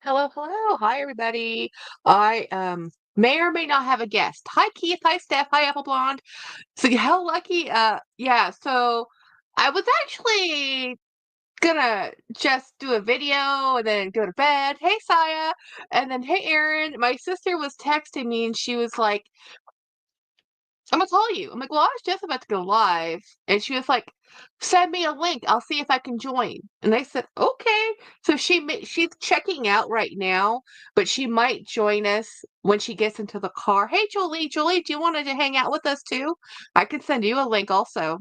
Hello, hello. Hi, everybody. I may or may not have a guest. Hi, Keith. Hi, Steph. Hi, Apple Blonde. So how lucky. Yeah. So I was actually gonna just do a video and then go to bed. Hey, Saya. And then hey, Aaron. My sister was texting me and she was like, I'm gonna call you. I'm like, well, I was just about to go live, and she was like, send me a link. I'll see if I can join. And I said, okay. So she's checking out right now, but she might join us when she gets into the car. Hey, Julie, Julie, do you want to hang out with us too? I can send you a link also.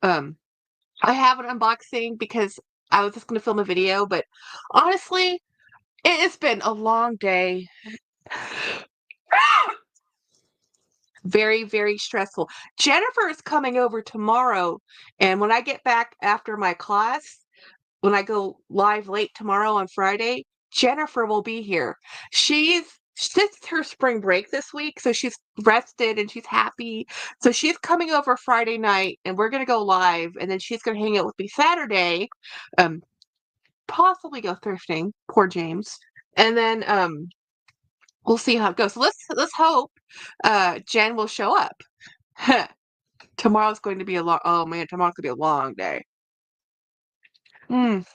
Um, I have an unboxing because I was just gonna film a video, but honestly, it has been a long day. Very, very stressful. Jennifer is coming over tomorrow, and when I get back after my class, when I go live late tomorrow on Friday, Jennifer will be here. It's her spring break this week, so she's rested and she's happy. So she's coming over Friday night, and we're gonna go live, and then she's gonna hang out with me Saturday, um, possibly go thrifting. Poor James. And then we'll see how it goes. So let's hope Jen will show up. Tomorrow's going to be a long. Oh man, tomorrow's gonna be a long day. Mm.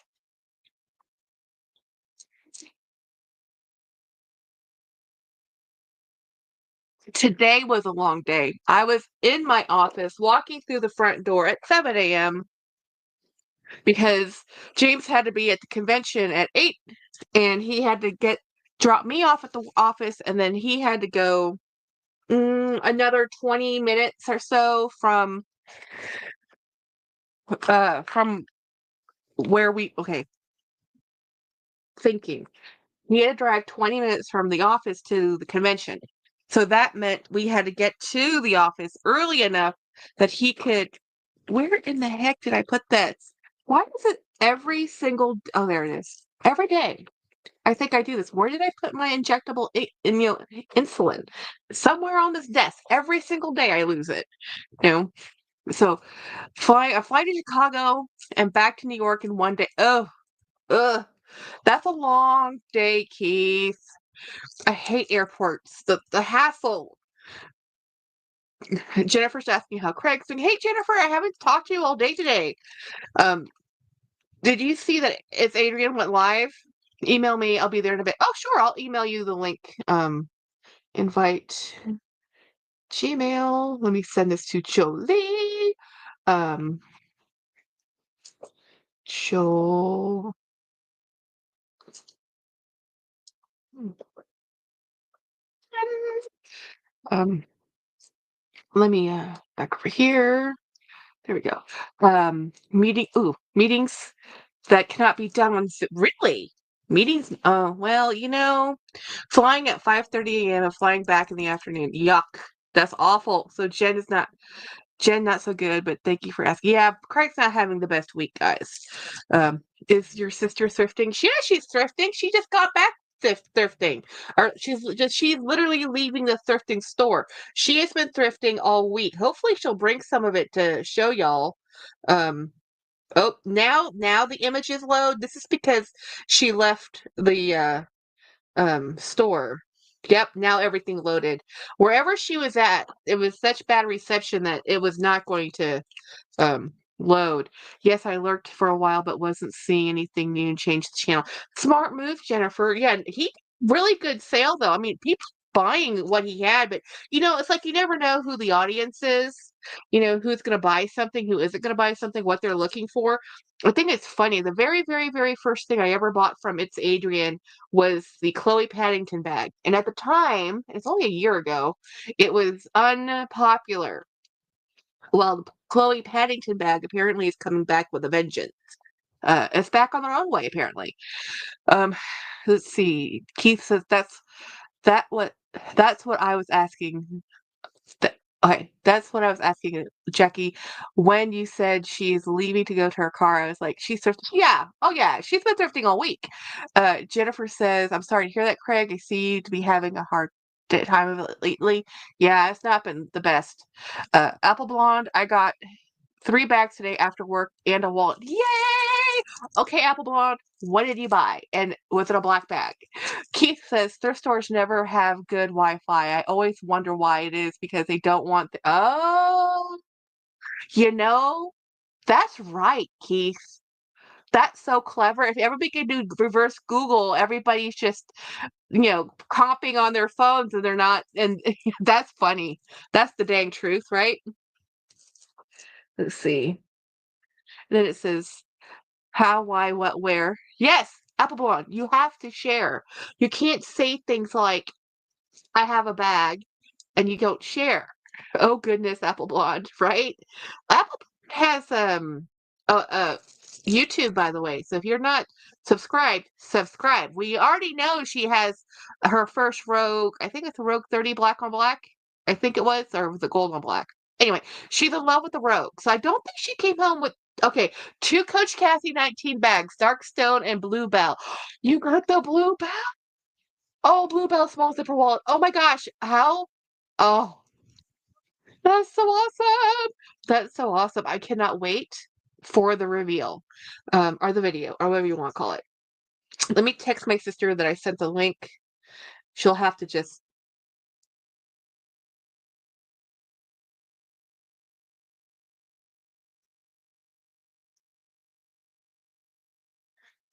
Today was a long day. I was in my office walking through the front door at 7 a.m. because James had to be at the convention at 8 and he had to drop me off at the office and then he had to go another 20 minutes or so from where we okay, thinking. He had to drive 20 minutes from the office to the convention. So that meant we had to get to the office early enough that he could. Where in the heck did I put that? Why is it every single? Oh, there it is. Every day. I think I do this. Where did I put my injectable insulin? Somewhere on this desk. Every single day I lose it. You know. So fly to Chicago and back to New York in one day. Oh, ugh. That's a long day, Keith. I hate airports. The hassle. Jennifer's asking how Craig's doing. Hey, Jennifer, I haven't talked to you all day today. Um, did you see that it's Adrian went live? Email me. I'll be there in a bit. Oh, sure. I'll email you the link. Invite Gmail. Let me send this to Jolie. Um, Joel. Um, let me back over here. There we go. Meetings that cannot be done on really meetings. Oh well, flying at 5:30 a.m. and flying back in the afternoon. Yuck, that's awful. So Jen not so good, but thank you for asking. Yeah, Craig's not having the best week, guys. Is your sister thrifting? She's thrifting. She just got back thrifting, or she's literally leaving the thrifting store. She has been thrifting all week. Hopefully, she'll bring some of it to show y'all. Um, oh, now the images load. This is because she left the store. Yep, now everything loaded. Wherever she was at, it was such bad reception that it was not going to load. Yes, I lurked for a while but wasn't seeing anything new and changed the channel. Smart move, Jennifer. Yeah, he really good sale though. I mean, people buying what he had, but it's like you never know who the audience is. Who's going to buy something, who isn't going to buy something, what they're looking for. I think it's funny. The very, very, very first thing I ever bought from It's Adrian was the Chloe Paddington bag. And at the time, it's only a year ago, it was unpopular. Well, the Chloe Paddington bag apparently is coming back with a vengeance. It's back on the runway, apparently. Um, let's see. Keith says that what that's what I was asking. Okay, that's what I was asking Jackie when you said she's leaving to go to her car. I was like, she's thrifting. Yeah, oh yeah, she's been thrifting all week. Jennifer says, "I'm sorry to hear that, Craig. I see you to be having a hard time of it lately. Yeah, it's not been the best." Apple Blonde, I got 3 bags today after work and a wallet. Yay! Okay, Apple Blonde, what did you buy? And was it a black bag? Keith says thrift stores never have good Wi-Fi. I always wonder why it is because they don't want oh, you know, that's right, Keith. That's so clever. If everybody could do reverse Google, everybody's just, comping on their phones and they're not, and that's funny. That's the dang truth, right? Let's see. Then it says, how, why, what, where. Yes, Apple Blonde, you have to share. You can't say things like, I have a bag, and you don't share. Oh goodness, Apple Blonde, right? Apple has YouTube, by the way. So if you're not subscribed, subscribe. We already know she has her first Rogue. I think it's a Rogue 30 black on black. I think it was, or was it gold on black? Anyway, she's in love with the Rogue. So I don't think she came home with okay, two Coach Cassie 19 bags, Dark Stone and Bluebell. You got the Bluebell? Oh, Bluebell small zipper wallet. Oh my gosh, how? Oh, that's so awesome. That's so awesome. I cannot wait for the reveal, or the video, or whatever you want to call it. Let me text my sister that I sent the link. She'll have to just.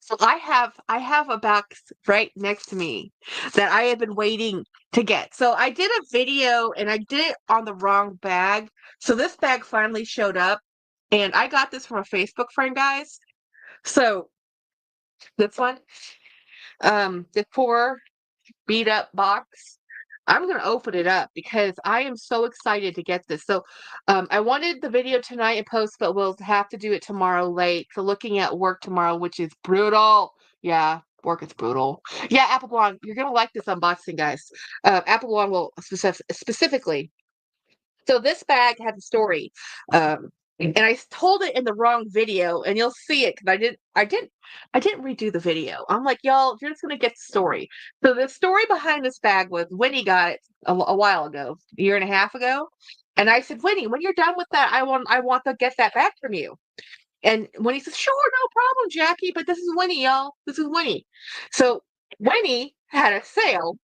So I have a box right next to me that I have been waiting to get. So I did a video and I did it on the wrong bag. So this bag finally showed up, and I got this from a Facebook friend, guys. So this one, the four beat up box. I'm gonna open it up because I am so excited to get this. So, I wanted the video tonight and post, but we'll have to do it tomorrow late. So, looking at work tomorrow, which is brutal. Yeah, work is brutal. Yeah, Apple Blonde, you're gonna like this unboxing, guys. Apple Blonde will specifically so this bag had a story, and I told it in the wrong video, and you'll see it because I didn't redo the video. I'm like, y'all, you're just gonna get the story. So the story behind this bag was Winnie got it a while ago, a year and a half ago, and I said, Winnie, when you're done with that, I want to get that back from you. And Winnie says, sure, no problem, Jackie, but this is Winnie, y'all. This is Winnie. So Winnie had a sale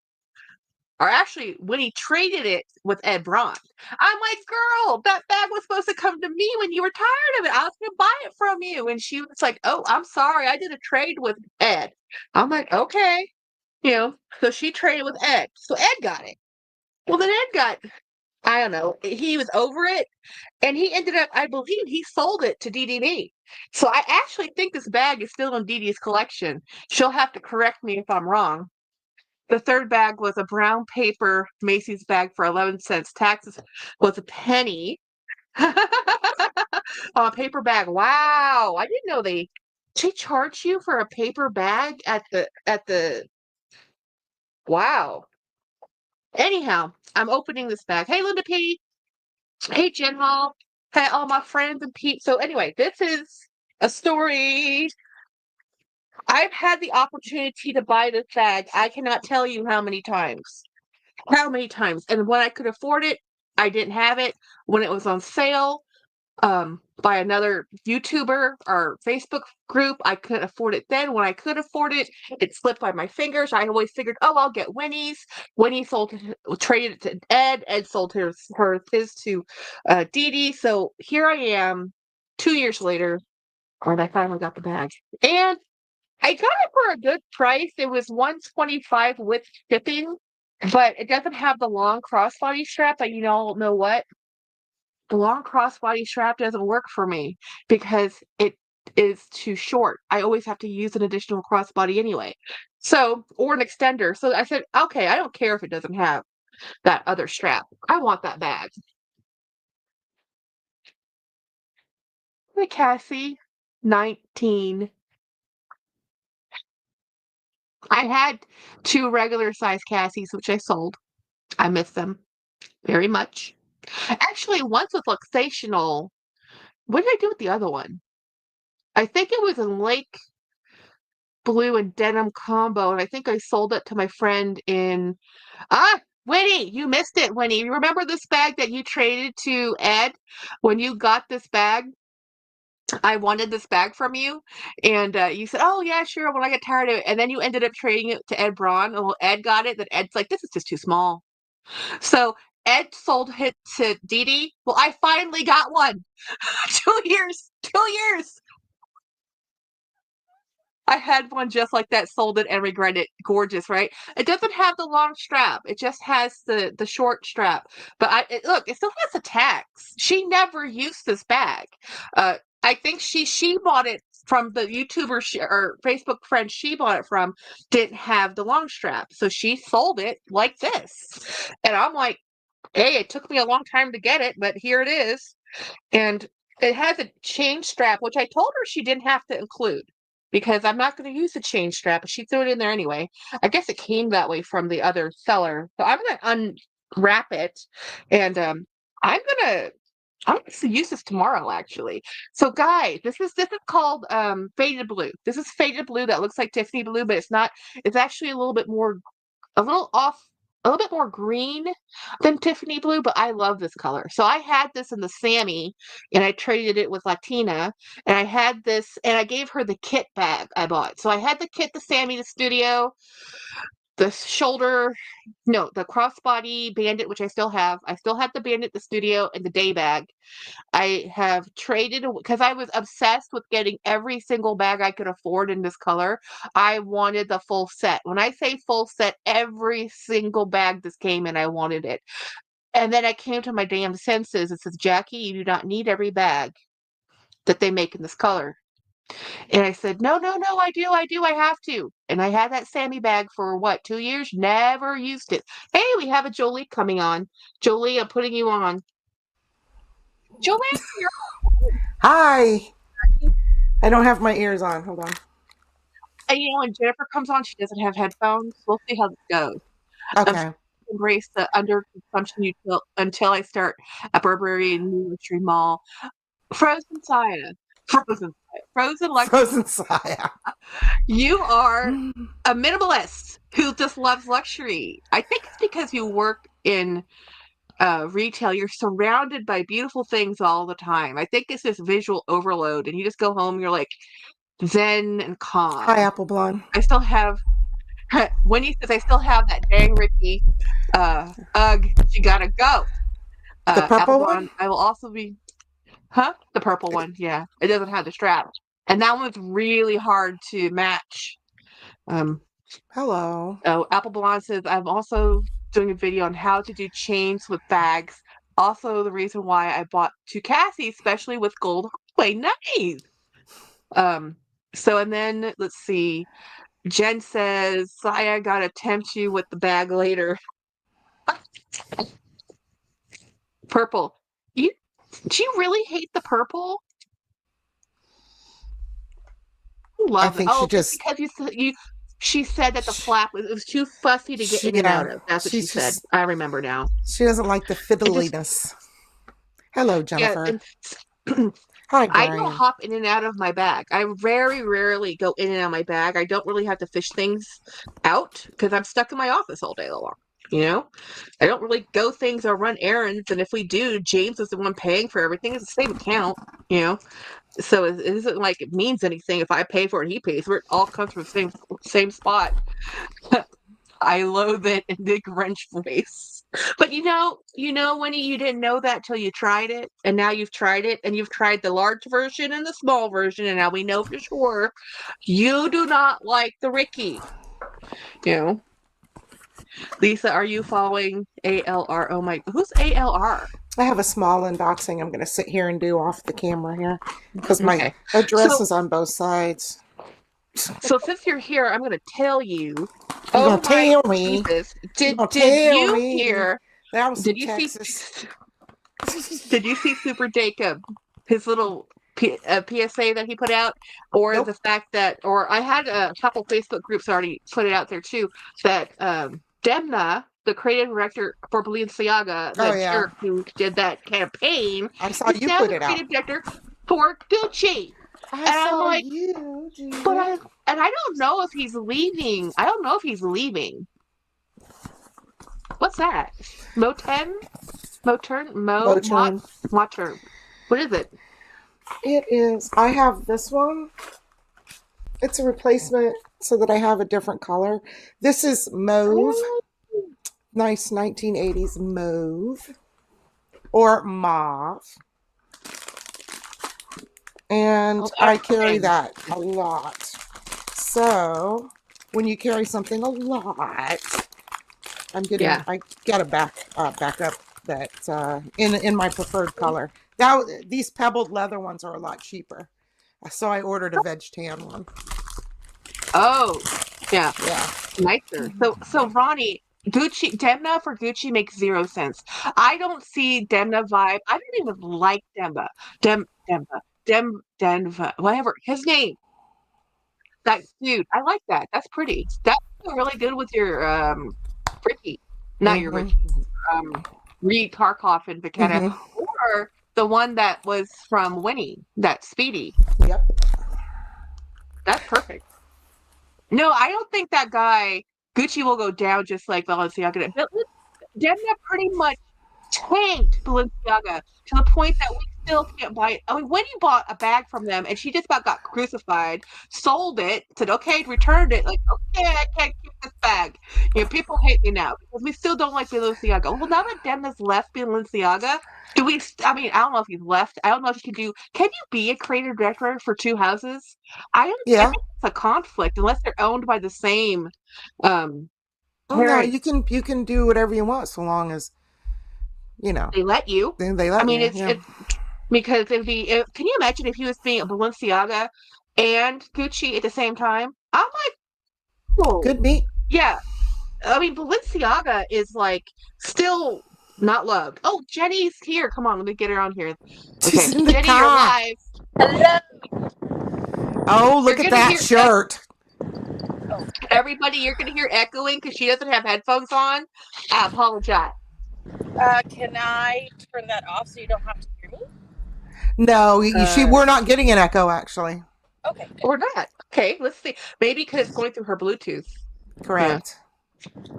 or actually, when he traded it with Ed Braun, I'm like, girl, that bag was supposed to come to me when you were tired of it. I was going to buy it from you. And she was like, oh, I'm sorry. I did a trade with Ed. I'm like, okay. So she traded with Ed. So Ed got it. Well, then Ed got, I don't know, he was over it. And he ended up, I believe he sold it to DDB. So I actually think this bag is still in Dee Dee's collection. She'll have to correct me if I'm wrong. The third bag was a brown paper Macy's bag for 11 cents. Taxes was a penny. A paper bag. Wow. I didn't know they charge you for a paper bag at the wow. Anyhow, I'm opening this bag. Hey Linda P. Hey Jen Hall. Hey all my friends and peeps. So anyway, this is a story. I've had the opportunity to buy this bag. I cannot tell you how many times. How many times? And when I could afford it, I didn't have it. When it was on sale, by another YouTuber or Facebook group, I couldn't afford it then. When I could afford it, it slipped by my fingers. I always figured, oh, I'll get Winnie's. Winnie traded it to Ed. Ed sold his to Dee Dee. So here I am, 2 years later, when I finally got the bag. And I got it for a good price. It was $125 with shipping, but it doesn't have the long crossbody strap. But you all know what? The long crossbody strap doesn't work for me because it is too short. I always have to use an additional crossbody anyway. So, or an extender. So I said, okay, I don't care if it doesn't have that other strap. I want that bag. Hey, Cassie, 19. I had two regular size Cassies, which I sold. I miss them very much. Actually, once with Luxational. What did I do with the other one? I think it was in Lake Blue and Denim Combo, and I think I sold it to my friend in. Winnie, you missed it, Winnie. You remember this bag that you traded to Ed when you got this bag? I wanted this bag from you, and you said, "Oh yeah, sure." When I get tired of it, and then you ended up trading it to Ed Braun. And well, Ed got it. Then Ed's like, "This is just too small." So Ed sold it to Dee Dee. Well, I finally got one. 2 years. 2 years. I had one just like that, sold it and regret it. Gorgeous, right? It doesn't have the long strap. It just has the short strap. But look, it still has the tags. She never used this bag. I think she bought it from the YouTuber or Facebook friend she bought it from. Didn't have the long strap, so she sold it like this. And I'm like, hey, it took me a long time to get it, but here it is. And it has a chain strap, which I told her she didn't have to include because I'm not going to use the chain strap, but she threw it in there anyway. I guess it came that way from the other seller. So I'm going to unwrap it, and I'm going to use this tomorrow actually. So guys, this is called faded blue. This is faded blue that looks like Tiffany blue, but it's not. It's actually a little bit more a little off, a little bit more green than Tiffany blue, but I love this color. So I had this in the Sammy, and I traded it with Latina, and I had this, and I gave her the kit bag I bought. So I had the kit, the Sammy, the Studio, the shoulder, no, the crossbody Bandit, which I still have. I still have the Bandit, the Studio, and the day bag. I have traded because I was obsessed with getting every single bag I could afford in this color. I wanted the full set. When I say full set, every single bag this came in, I wanted it. And then I came to my damn senses. It says, Jackie, you do not need every bag that they make in this color. And I said, no, no, no, I have to. And I had that Sammy bag for what, 2 years? Never used it. Hey, we have a Jolie coming on. Jolie, I'm putting you on. Jolie, you're Hi. I don't have my ears on. Hold on. and when Jennifer comes on, she doesn't have headphones. We'll see how this goes. I'm Okay. embrace the underconsumption until I start at Burberry and New Street Mall. Frozen Saya. Frozen Saya. Frozen luxury. Frozen Saya. You are a minimalist who just loves luxury. I think it's because you work in retail. You're surrounded by beautiful things all the time. I think it's this visual overload, and you just go home, you're like zen and Hi, calm. Apple Blonde. I still have Winnie says I still have that dang Ricky. Ugh, she gotta go. The Apple purple one? Blonde. I will also be, huh? The purple one. Yeah, it doesn't have the strap, and that one's really hard to match. Um, Hello. oh, Apple Blonde says I'm also doing a video on how to do chains with bags. Also, the reason why I bought two Cassie, especially with gold. Wait, nice. Um, so and then let's see. Jen says, Saya gotta tempt you with the bag later. Purple. You do you really hate the purple? I I love it. think Oh, just because you she said that the flap was too fussy to get in and yeah, out of. That's what she she's said. just, I remember now. she doesn't like the I just fiddliness. Hello, yeah, Jennifer. and Hi, I don't Brian. hop in and out of my bag. I very rarely go in and out of my bag. I don't really have to fish things out because I'm stuck in my office all day long. You know, I don't really go things or run errands. And if we do, James is the one paying for everything. It's the same account, you know. So it isn't like it means anything if I pay for it, he pays for it. It all comes from the same spot. I loathe it in the Grinch voice. But Winnie, you didn't know that till you tried it, and now you've tried it, and you've tried the large version and the small version, and now we know for sure you do not like the Ricky. You know, Lisa, are you following ALR? Oh my, who's ALR? I have a small unboxing I'm going to sit here and do off the camera here because my Okay, address so is on both sides. so since you're here, I'm going to tell you. You're Oh going to my tell me. Jesus! You're going to Did tell you me. hear? That was some Did you see? Texas. Did you see Super Dacob, his little PSA that he put out, or the Nope. fact that, or I had a couple Facebook groups already put it out there too, that Demna, the creative director for Balenciaga, Oh, the yeah. jerk who did that campaign, I saw is you now put the it out. creative director for Gucci. I And I'm saw like, you but do I, it. and I don't know if he's leaving. I don't know if he's leaving. What's that? Moten? Motern? Mo? Mot? Moturn. Moturn. What is it? It is. I have this one. It's a replacement so that I have a different color. This is mauve. Oh, Nice 1980s mauve or mauve. And oh, I that's carry pretty. that a lot. So when you carry something a lot, Yeah. I got a back up that in my preferred color. Now these pebbled leather ones are a lot cheaper. So I ordered a veg tan one. Oh, yeah. Yeah. Nicer. So Ronnie, Gucci Demna for Gucci makes zero sense. I don't see Demna vibe. I don't even like Demna. Demna. Denva. Whatever. His name. That dude. I like that. That's pretty. That's really good with your Ricky. Not your Mm-hmm. Ricky. Reed Tarkoff and Vaketta. Mm-hmm. Or the one that was from Winnie, that Speedy. Yep. That's perfect. No, I don't think that guy Gucci will go down just like Balenciaga. Demna pretty much tanked Balenciaga to the point that we still can't buy it. I mean, Wendy bought a bag from them and she just about got crucified, sold it, said, okay, returned it. Like, okay, I can't keep this bag. You know, people hate me now because we still don't like Balenciaga. Well, now that Demna's left Balenciaga, I mean, I don't know if he's left. I don't know if you can you be a creative director for two houses? I Yeah. think it's a conflict unless they're owned by the same um Oh no, parent. you can do whatever you want so long as you know They let you. they I let mean, you. Yeah. it's because can you imagine if he was being a Balenciaga and Gucci at the same time? I'm like, oh, Could be. yeah. I mean, Balenciaga is like still not loved. Oh, Jenny's here. Come on, let me get her on here. She's Okay, in the Jenny, you're car. live. Hello. Oh, You're look at gonna that hear shirt. Oh, everybody. You're gonna hear echoing because she doesn't have headphones on. I apologize. can I turn that off so you don't have to hear me? No, Uh, we're not getting an echo actually. Okay, good. or not. Okay, let's see. Maybe because it's going through her Bluetooth. Yeah. Correct.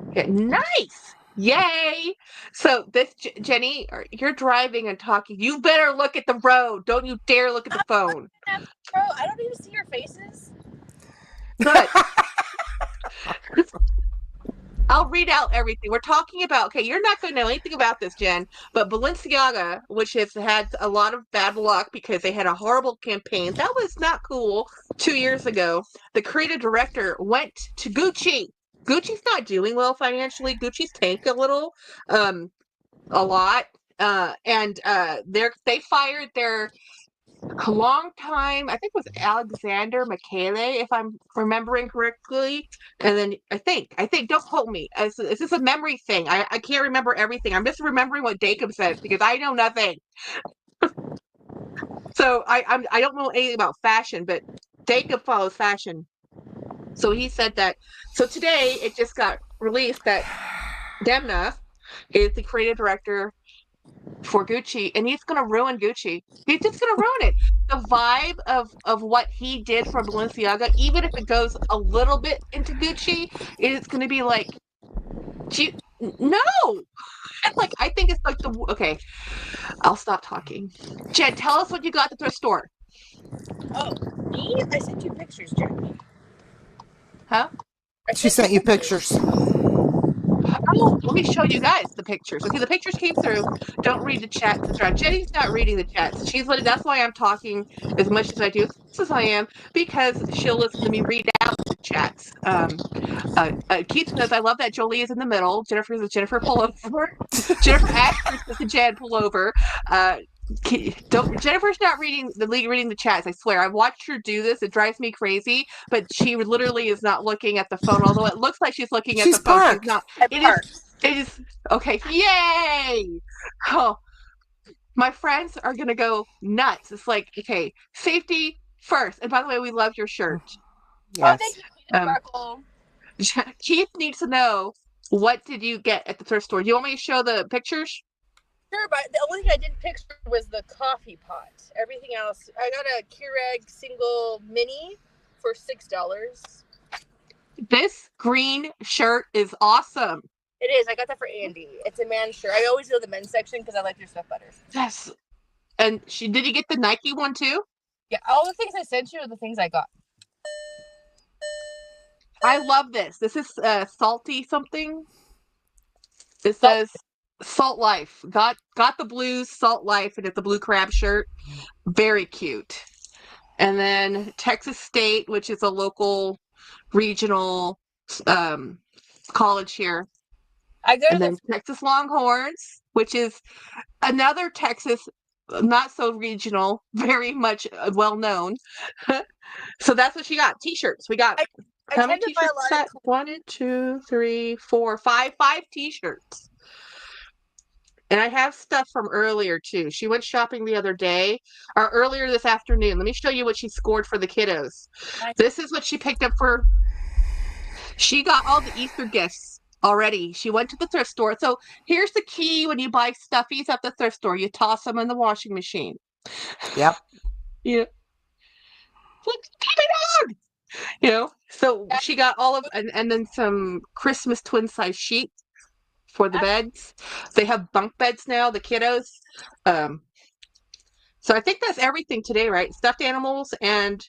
Okay, nice. Yay. So this Jenny, you're driving and talking. You better look at the road. Don't you dare look at the I'm phone. looking at bro. I don't even see your faces. Good. I'll read out everything. We're talking about, okay, you're not going to know anything about this, Jen, but Balenciaga, which has had a lot of bad luck because they had a horrible campaign. That was not cool 2 years ago. The creative director went to Gucci. Gucci's not doing well financially. Gucci's tanked um, a lot. And they fired their long time, I think it was Alexander Michele, if I'm remembering correctly. And then I think, don't quote me. It's just a memory thing. I can't remember everything. I'm just remembering what Dacob said because I know nothing. So I don't know anything about fashion, but Dacob follows fashion. So he said that. So today it just got released that Demna is the creative director for Gucci, and he's gonna ruin Gucci. He's just gonna ruin it. The vibe of what he did for Balenciaga, even if it goes a little bit into Gucci, it's gonna be like, no. Like I think it's like the okay. I'll stop talking. Jen, tell us what you got at the thrift store. Oh, me? I sent you pictures, Jackie. Huh? I She sent you sent you pictures. pictures. Oh, let me show you guys the pictures. Okay, the pictures came through. Don't read the chat to thread. Jenny's not reading the chats. She's letting. That's why I'm talking as much as I do, as I am, because she'll listen to me read out the chats. Keith says, "I love that Jolie is in the middle." Jennifer says, "Jennifer, pull over." Jennifer Ashford says to Jen, "Pull over." Uh, don't Jennifer's not reading the chats. I swear, I've watched her do this. It drives me crazy. But she literally is not looking at the phone. Although it looks like she's looking at She's the phone, she's parked. not. I It is. parked. It is okay. Yay! Oh, my friends are gonna go nuts. It's like okay, safety first. And by the way, we love your shirt. Oh, thank Yes. you, Peter Um, Sparkle. Keith needs to know what did you get at the thrift store. Do you want me to show the pictures? Sure, but the only thing I didn't picture was the coffee pot. Everything else, I got a Keurig single mini for $6. This green shirt is awesome. It is. I got that for Andy. It's a man's shirt. I always go to the men's section because I like your stuff better. Yes. And did you get the Nike one too? Yeah, all the things I sent you are the things I got. I love this. This is salty something. It So says Salt Life. Got the blues Salt Life, and it's a blue crab shirt. Very cute. And then Texas State, which is a local regional college here. I go to And then Texas Longhorns, which is another Texas, not so regional, very much well known. So that's what she got. T-shirts. We got I how many tend to buy a T-shirts? lot Set? of 1, 2, 3, 4, 5. 5 T-shirts. And I have stuff from earlier too. She went shopping the other day, or earlier this afternoon. Let me show you what she scored for the kiddos. This is what she picked up for. She got all the Easter gifts already. She went to the thrift store. So here's the key when you buy stuffies at the thrift store: you toss them in the washing machine. Yep. Yeah. Look, keep it on. So she got all of, and then some Christmas twin size sheets for the beds. They have bunk beds now, the kiddos. Um, so I think that's everything today, right? Stuffed animals and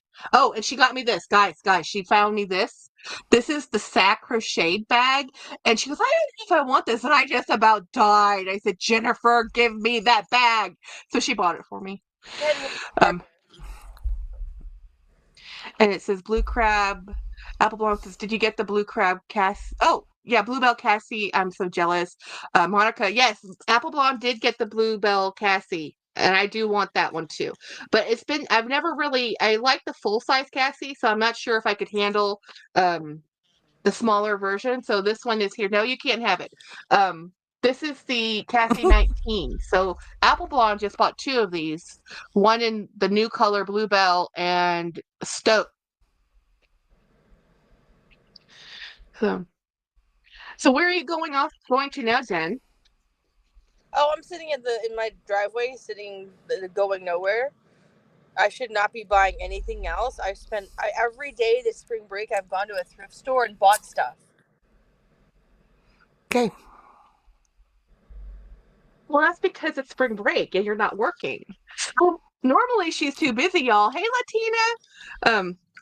she got me this, guys. She found me this. This is the sack crocheted bag, and she goes, "I don't know if I want this," and I just about died. I said, "Jennifer, give me that bag." So she bought it for me. Um, and it says Blue Crab. Apple Blossom says, "Did you get the Blue Crab Cass?" Oh, yeah, Bluebell Cassie. I'm so jealous. Monica, yes, Apple Blonde did get the Bluebell Cassie, and I do want that one too. But I've never really, I like the full size Cassie, so I'm not sure if I could handle the smaller version. So this one is here. No, you can't have it. This is the Cassie 19. So Apple Blonde just bought 2 of these, one in the new color Bluebell and Stoke. So where are you going to now, Jen? Oh, I'm sitting in my driveway, going nowhere. I should not be buying anything else. Every day this spring break I've gone to a thrift store and bought stuff. Okay. Well, that's because it's spring break and you're not working. So normally she's too busy, y'all. Hey,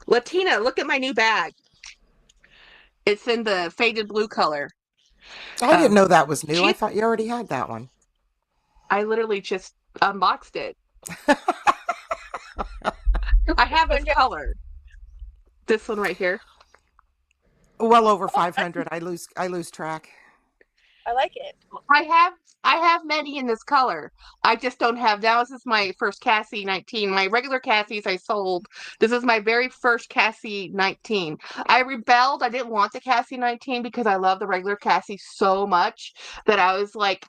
Latina, look at my new bag. It's in the faded blue color. I didn't Um, know that was new. I she, thought you already had that one. I literally just unboxed it. I have this color. This one right here. Well over 500. I lose track. I like it. I have many in this color. I just don't have now. This is my first Cassie 19. My regular Cassies I sold. This is my very first Cassie 19. I rebelled. I didn't want the Cassie 19 because I love the regular Cassie so much that I was like,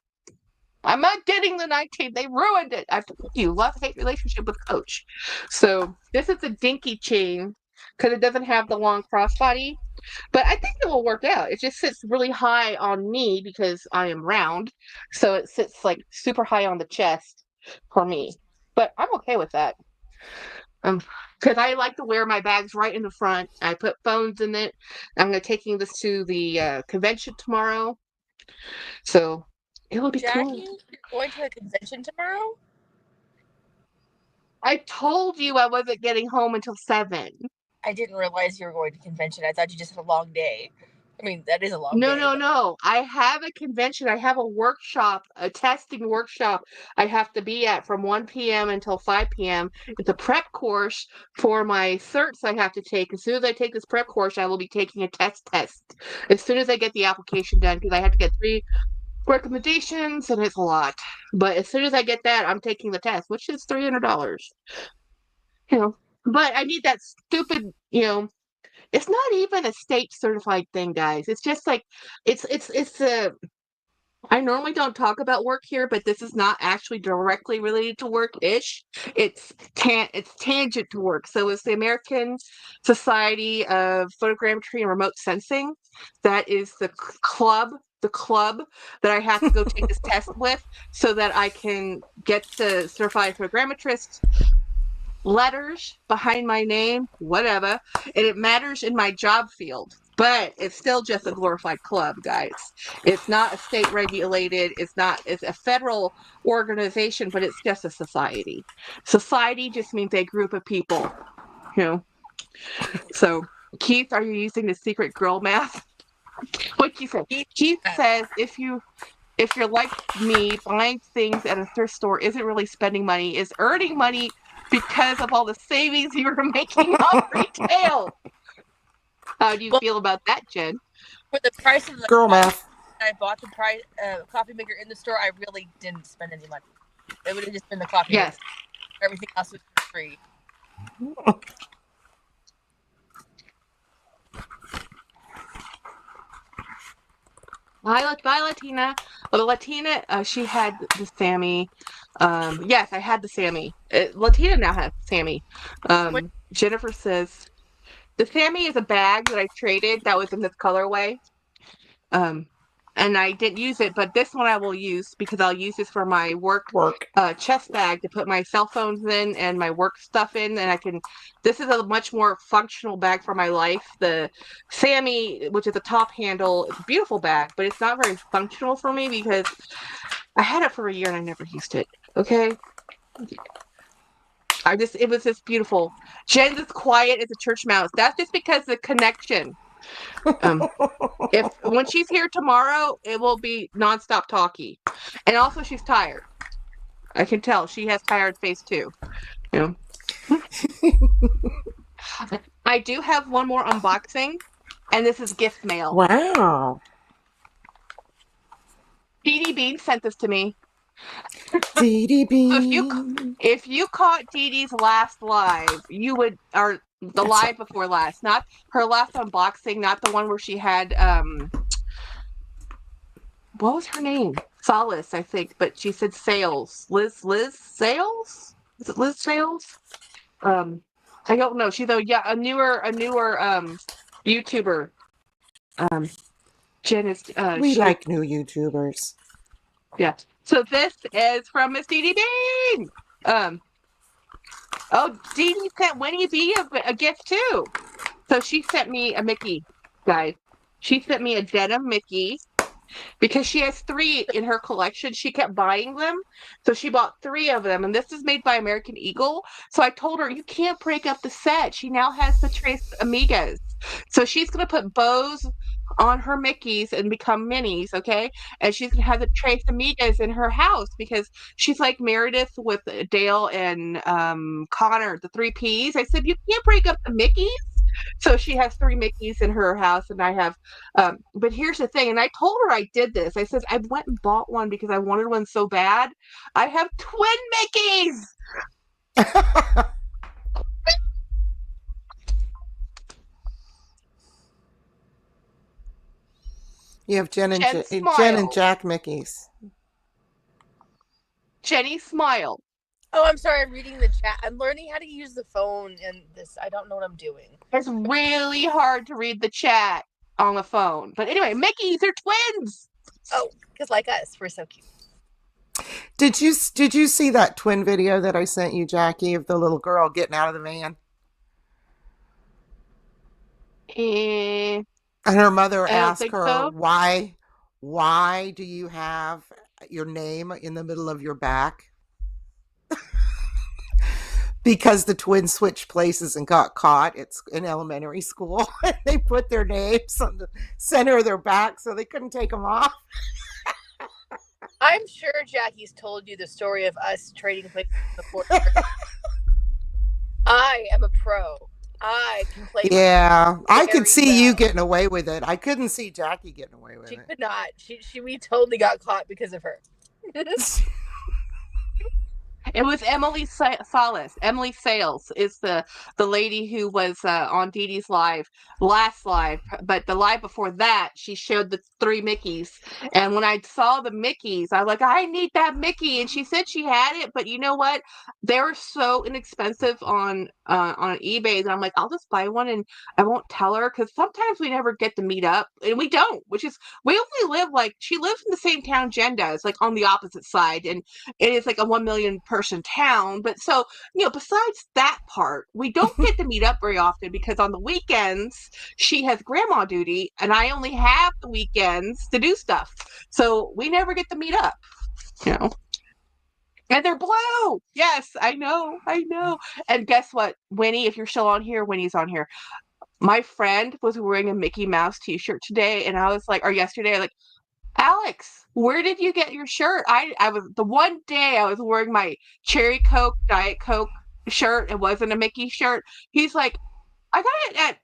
I'm not getting the 19. They ruined it. I've told you, love-hate relationship with Coach. So this is a dinky chain because it doesn't have the long crossbody. But I think it will work out. It just sits really high on me because I am round. So it sits like super high on the chest for me. But I'm okay with that. Because I like to wear my bags right in the front. I put phones in it. I'm going to taking this to the convention tomorrow. So it'll be cool. Jackie, you're going to the convention tomorrow? I told you I wasn't getting home until 7. I didn't realize you were going to convention. I thought you just had a long day. I mean, that is a long No, day. no, no. I have a convention. I have a workshop, a testing workshop I have to be at from 1 p.m. until 5 p.m. It's a prep course for my certs I have to take. As soon as I take this prep course, I will be taking a test. As soon as I get the application done, because I have to get 3 recommendations and it's a lot. But as soon as I get that, I'm taking the test, which is $300. But I need that stupid, it's not even a state certified thing, guys. It's just like it's a I normally don't talk about work here, but this is not actually directly related to work-ish. It's tangent to work. So it's the American Society of Photogrammetry and Remote Sensing. That is the club that I have to go take this test with so that I can get the certified photogrammetrist letters behind my name, whatever, and it matters in my job field. But it's still just a glorified club, guys. It's not a state regulated, it's a federal organization, but it's just a society. Society just means a group of people, you know. So, Keith, are you using the secret girl math? What you say? Keith says if you're like me, buying things at a thrift store isn't really spending money, is earning money because of all the savings you were making on retail. How do you feel about that, Jen? For the price of the Girl math. I bought the coffee maker in the store, I really didn't spend any money. It would have just been the coffee maker. Everything else was free. Bye, Latina. Well, Latina, she had the Sammy. Yes, I had the Sammy. Latina now has Sammy. Jennifer says the Sammy is a bag that I traded that was in this colorway. And I didn't use it, but this one I will use because I'll use this for my work chest bag to put my cell phones in and my work stuff in. And this is a much more functional bag for my life. The Sammy, which is a top handle, it's a beautiful bag, but it's not very functional for me because I had it for a year and I never used it. Okay. It was just beautiful. Jen's as quiet as a church mouse. That's just because the connection. When she's here tomorrow, it will be nonstop talkie. And also she's tired. I can tell she has tired face too. You know. I do have one more unboxing, and this is gift mail. Wow. Dee Dee Bean sent this to me. Dee Dee Bean. So if you caught Dee Dee's last live, or the live before last, not her last unboxing, not the one where she had what was her name? Solace, I think, but she said Sales. Liz Sales? Is it Liz Sales? I don't know. She's a newer YouTuber. Jen is we like new YouTubers. Yeah. So this is from Miss Dee Dee Bean. Dee Dee sent Winnie B a gift too. So she sent me a Mickey, guys. She sent me a denim Mickey because she has 3 in her collection. She kept buying them. So she bought 3 of them. And this is made by American Eagle. So I told her, you can't break up the set. She now has the Tres Amigas. So she's going to put bows on her Mickeys and become minis, okay? And she's going to have the Tres Amigas in her house because she's like Meredith with Dale and Connor, the 3 Ps. I said, you can't break up the Mickeys. So she has 3 Mickeys in her house, and I have. But here's the thing, and I told her I did this. I said I went and bought one because I wanted one so bad. I have twin Mickeys. You have Jen and Jack Mickeys. Jenny, smile. Oh, I'm sorry. I'm reading the chat. I'm learning how to use the phone and this. I don't know what I'm doing. It's really hard to read the chat on the phone. But anyway, Mickeys are twins. Oh, because like us, we're so cute. Did you see that twin video that I sent you, Jackie, of the little girl getting out of the van? And her mother asked her, so. Why do you have your name in the middle of your back? Because the twins switched places and got caught. It's in elementary school. They put their names on the center of their back so they couldn't take them off. I'm sure Jackie's told you the story of us trading places before. I am a pro. I can play. Yeah, I could see you getting away with it. I couldn't see Jackie getting away with it. She could not. We totally got caught because of her. It was Emily Solace. Emily Sales is the lady who was on Dee Dee's last live. But the live before that, she showed the 3 Mickeys. And when I saw the Mickeys, I was like, I need that Mickey. And she said she had it, but you know what? They were so inexpensive on eBay that I'm like, I'll just buy one and I won't tell her because sometimes we never get to meet up, and we don't. Which is, we only live she lives in the same town Jen does, like on the opposite side, and it is like a 1 million person first in town. But so, besides that part, we don't get to meet up very often because on the weekends she has grandma duty and I only have the weekends to do stuff. So we never get to meet up, you know. And they're blue. Yes, I know. And guess what? Winnie, if you're still on here, Winnie's on here. My friend was wearing a Mickey Mouse t-shirt today and I was like, or yesterday, like, Alex, where did you get your shirt? I was the one day I was wearing my Cherry Coke, Diet Coke shirt. It wasn't a Mickey shirt. He's like, I got it at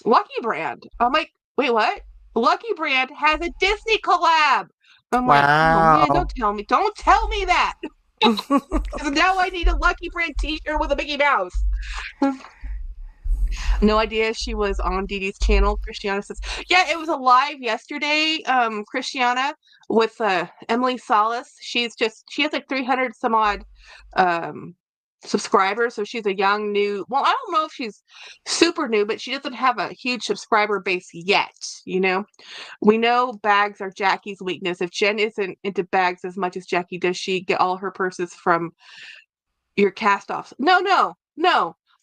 Lucky Brand. I'm like, wait, what? Lucky Brand has a Disney collab. I'm like, oh man, Wow. don't tell me that. 'Cause now I need a Lucky Brand t-shirt with a Mickey Mouse. No idea she was on Dee Dee's channel. Christiana says, yeah, it was a live yesterday, Christiana, with Emily Salas. She has like 300 some odd subscribers. So she's a young, new, well, I don't know if she's super new, but she doesn't have a huge subscriber base yet, We know bags are Jackie's weakness. If Jen isn't into bags as much as Jackie, does she get all her purses from your cast-offs? No.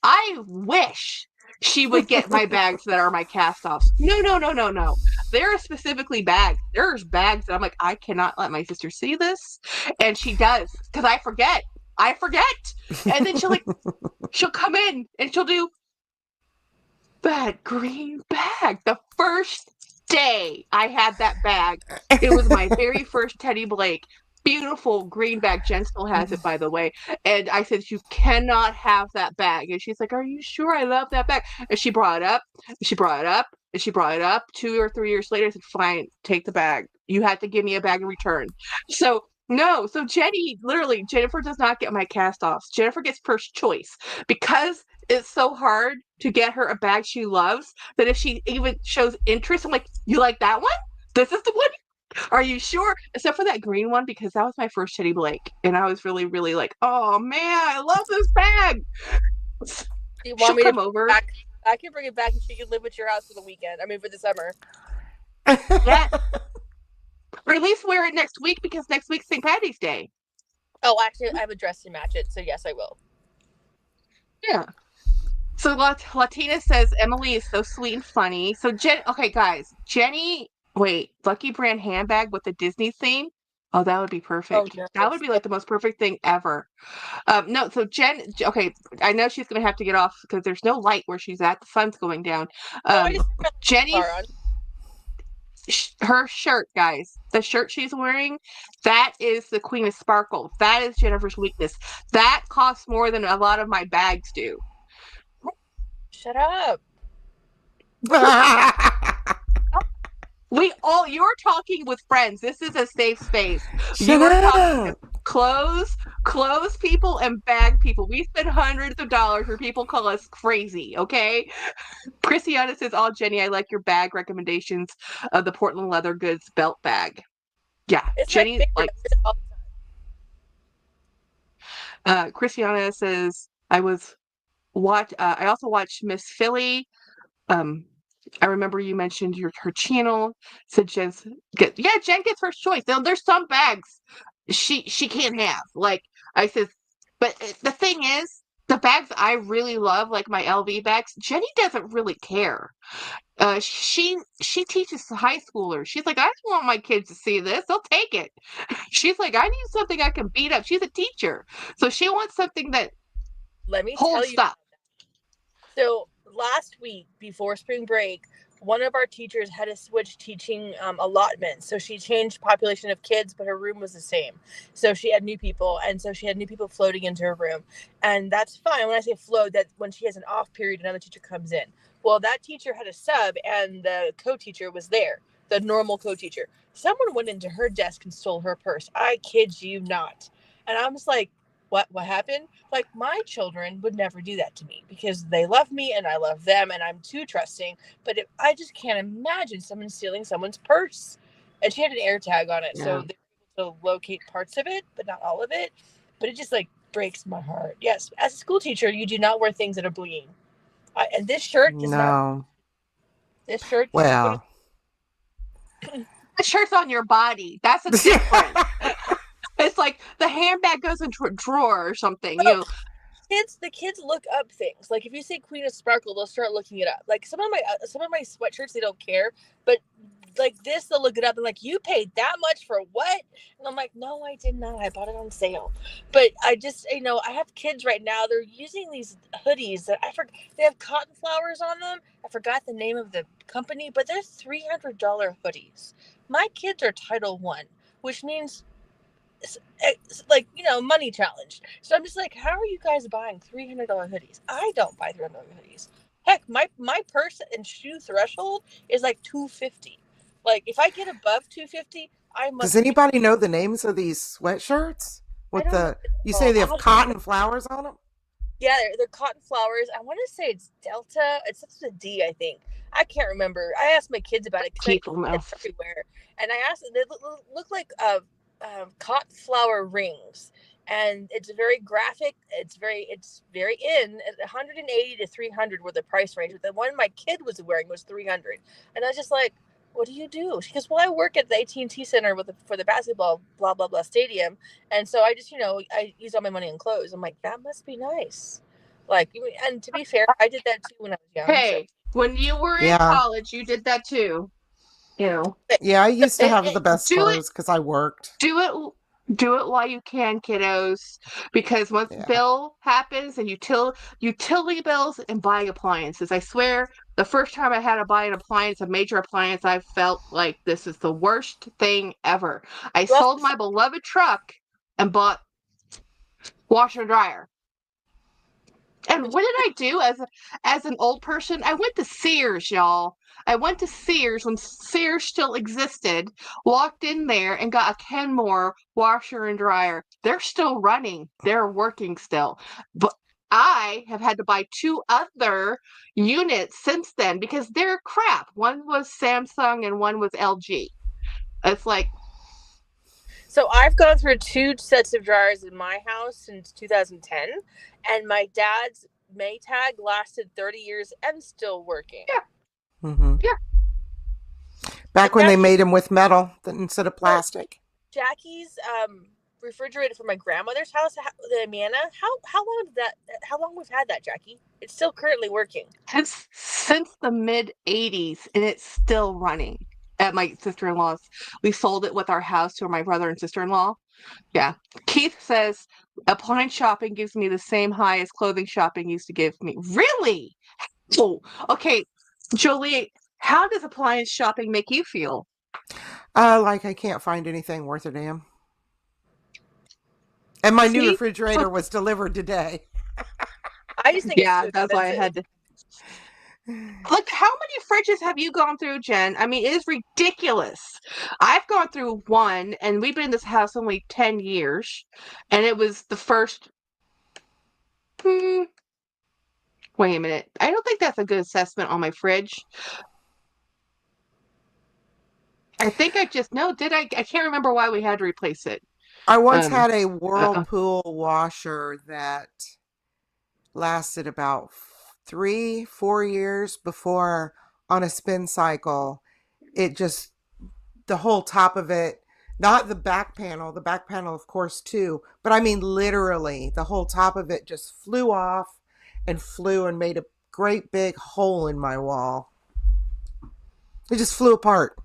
I wish she would get my bags that are my cast-offs. No. There are specifically bags. There's bags that I'm like, I cannot let my sister see this. And she does, because I forget. And then she'll come in and she'll do that green bag. The first day I had that bag, it was my very first Teddy Blake. Beautiful green bag. Jen still has it, by the way. And I said, you cannot have that bag. And she's like, are you sure? I love that bag. And she brought it up. She brought it up 2 or 3 years later. I said, fine, take the bag. You had to give me a bag in return. So no. So Jennifer does not get my cast offs. Jennifer gets first choice because it's so hard to get her a bag she loves that if she even shows interest, I'm like, you like that one? This is the one. Are you sure? Except for that green one, because that was my first Teddy Blake. And I was really, really like, oh man, I love this bag. You want She'll me to come over. I can bring it back and she can live at your house for the weekend. I mean, for the summer. Yeah. Or at least wear it next week because next week's St. Patty's Day. Oh, actually, I have a dress to match it. So yes, I will. Yeah. So Latina says Emily is so sweet and funny. So okay, guys, Lucky Brand handbag with the Disney theme. Oh, that would be perfect. Oh, no. That would be like the most perfect thing ever. No, so Jen, okay, I know she's gonna have to get off because there's no light where she's at. The sun's going down. Jenny's her shirt, guys, the shirt she's wearing, that is the Queen of Sparkle. That is Jennifer's weakness. That costs more than a lot of my bags do. Shut up. You're talking with friends. This is a safe space. You are talking to clothes people and bag people. We spend hundreds of dollars where people call us crazy, okay? Christiana says, Jenny, I like your bag recommendations of the Portland Leather Goods belt bag. Yeah, it's Jenny, Christiana says, I also watched Miss Philly. I remember you mentioned her channel. Said Jen gets first choice. Now, there's some bags she can't have. Like I said, but the thing is, the bags I really love, like my LV bags, Jenny doesn't really care. She teaches high schoolers. She's like, I just want my kids to see this. They'll take it. She's like, I need something I can beat up. She's a teacher, so she wants something that holds stuff. So last week before spring break, one of our teachers had to switch teaching allotments. So she changed population of kids, but her room was the same. So she had new people, and so she had new people floating into her room. And that's fine. When I say float, that's when she has an off period, another teacher comes in. Well, that teacher had a sub, and the co-teacher was there, the normal co-teacher. Someone went into her desk and stole her purse. I kid you not. And I was like, what happened? Like, my children would never do that to me because they love me and I love them and I'm too trusting. But I just can't imagine someone stealing someone's purse. And she had an air tag on it, so they were able to locate parts of it, but not all of it. But it just breaks my heart. Yes, as a school teacher, you do not wear things that are bling. And this shirt is not. This shirt. Well, the shirt's on your body. That's a difference. It's like the handbag goes into a drawer or something. The kids look up things. Like if you say Queen of Sparkle, they'll start looking it up. Like some of my sweatshirts, they don't care, but like this, they'll look it up and like, you paid that much for what? And I'm like, no, I did not. I bought it on sale. But I just, I have kids right now. They're using these hoodies that they have cotton flowers on them. I forgot the name of the company, but they're $300 hoodies. My kids are Title I, which means like money challenged. So I'm just like, how are you guys buying $300 hoodies? I don't buy $300 hoodies. Heck, my purse and shoe threshold is like $250. Like if I get above $250, I must. Does anybody know the names of these sweatshirts with you say they have cotton flowers on them? Yeah, they're cotton flowers. I want to say it's Delta. It's a D, I think. I can't remember. I asked my kids about it because it's everywhere, and I asked them. They look like cotton flower rings, and it's very graphic. It's very in. 180 to 300 were the price range. But the one my kid was wearing was 300, and I was just like, what do you do? She goes, well, I work at the AT&T Center for the basketball blah blah blah stadium, and so I just I use all my money in clothes. I'm like, that must be nice. Like, and to be fair, I did that too when I was young. Hey, when you were in college, you did that too. Yeah, I used to have the best clothes because I worked. Do it while you can, kiddos, because once bill happens and utility bills and buying appliances, I swear, the first time I had to buy an appliance, a major appliance, I felt like this is the worst thing ever. I sold my beloved truck and bought washer and dryer. And what did I do as an old person? I went to Sears, y'all. I went to Sears when Sears still existed, walked in there and got a Kenmore washer and dryer. They're still running. They're working still. But I have had to buy 2 other units since then because they're crap. One was Samsung and one was LG. It's like... So I've gone through 2 sets of dryers in my house since 2010, and my dad's Maytag lasted 30 years and still working. Yeah. Mm-hmm. Yeah. Back when they made them with metal instead of plastic. Jackie's refrigerator for my grandmother's house, the Amana. How long we've had that, Jackie? It's still currently working. Since the mid 80s, and it's still running. At my sister-in-law's. We sold it with our house to my brother and sister-in-law. Yeah. Keith says appliance shopping gives me the same high as clothing shopping used to give me. Really? Oh, okay. Jolie, how does appliance shopping make you feel? Like I can't find anything worth a damn. And my new refrigerator was delivered today. I just think that's why I had to. Look, how many fridges have you gone through, Jen? I mean, it is ridiculous. I've gone through 1, and we've been in this house only 10 years, and it was the first... Wait a minute. I don't think that's a good assessment on my fridge. I think I just... No, did I? I can't remember why we had to replace it. I once had a Whirlpool washer that lasted about 3-4 years before, on a spin cycle, it just, the whole top of it, not the back panel of course too, but I mean literally the whole top of it just flew off and made a great big hole in my wall. It just flew apart.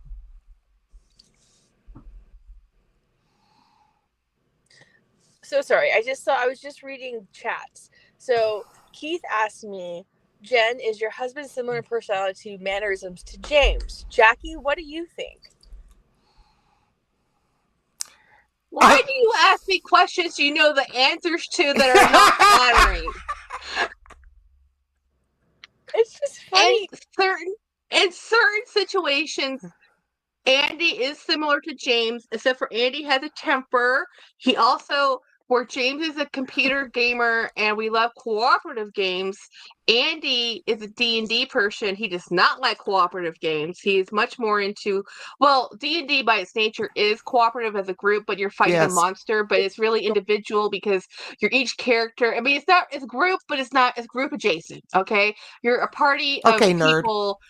So sorry, I was just reading chats. So Keith asked me, Jen, is your husband similar personality mannerisms to James? Jackie, what do you think? Why do you ask me questions you know the answers to that are not flattering? It's just funny. In certain situations, Andy is similar to James, except for Andy has a temper. He also... Where James is a computer gamer and we love cooperative games, Andy is a D&D person. He does not like cooperative games. He is much more into... Well, D&D by its nature is cooperative as a group, but you're fighting a monster, but it's really individual because you're each character. I mean, it's group, but it's not... It's group adjacent, okay? You're a party of people...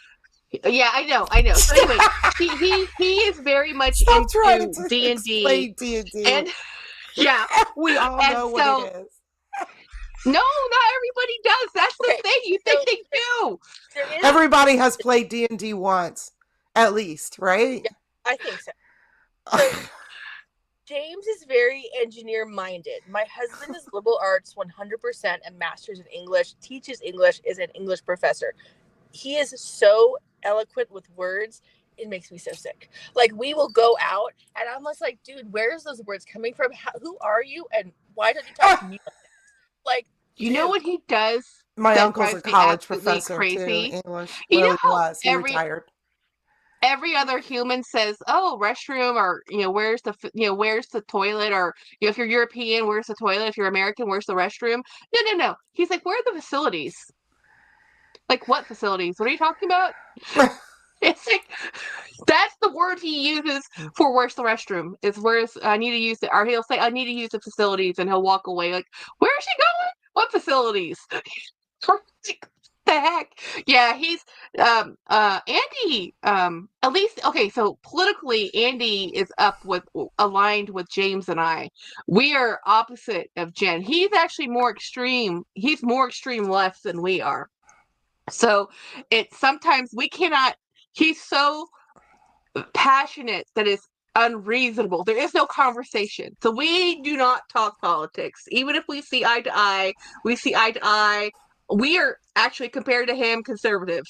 Yeah, I know. So anyway, he is very much into D&D. D&D. Yeah. We all And know what so, it is. no, not everybody does. That's the Okay, thing. You think they do. there is. Everybody has played D&D once, at least, right? Yeah, I think so. So James is very engineer minded. My husband is liberal arts 100% and masters in English, teaches English, is an English professor. He is so eloquent with words. It makes me so sick. Like, we will go out and I'm just like, dude, where's those words coming from? Who are you? And why don't you talk to me like that? Like, You know what he does My that uncle's a drives me college absolutely professor too, crazy? English. You Well, know he how was. He retired. every other human says, "Oh, restroom," or where's the where's the toilet, or if you're European, where's the toilet? If you're American, where's the restroom? No, no, no. He's like, "Where are the facilities?" Like, what facilities? What are you talking about? It's like that's the word he uses for where's the restroom. Is where's I need to use it, or he'll say, "I need to use the facilities," and he'll walk away like, "Where is she going? What facilities?" The heck? Yeah, he's Andy at least okay, so politically Andy is aligned with James and I. We are opposite of Jen. He's actually more extreme. He's more extreme left than we are. So it's sometimes we cannot he's so passionate that it's unreasonable. There is no conversation. So we do not talk politics. Even if we see eye to eye, we see eye to eye. We are actually, compared to him, conservative.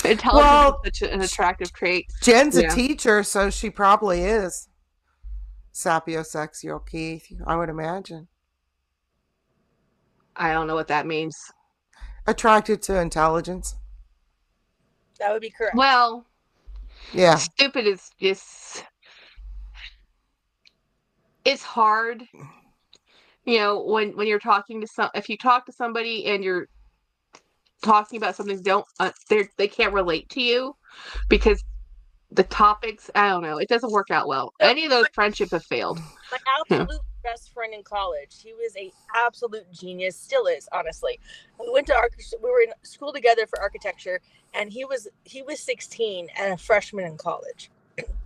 Intelligence Well, is such an attractive trait. Jen's a Yeah. teacher, so she probably is sapiosexual, Keith, I would imagine. I don't know what that means. Attracted to intelligence. that would be correct. Well, Yeah. stupid is just, it's hard. When you're talking to if you talk to somebody and you're talking about something they can't relate to you because the topics, I don't know, it doesn't work out well. So, Any of those friendships have failed. my absolute best friend in college, he was a absolute genius, still is, honestly. We were in school together for architecture, and he was 16 and a freshman in college.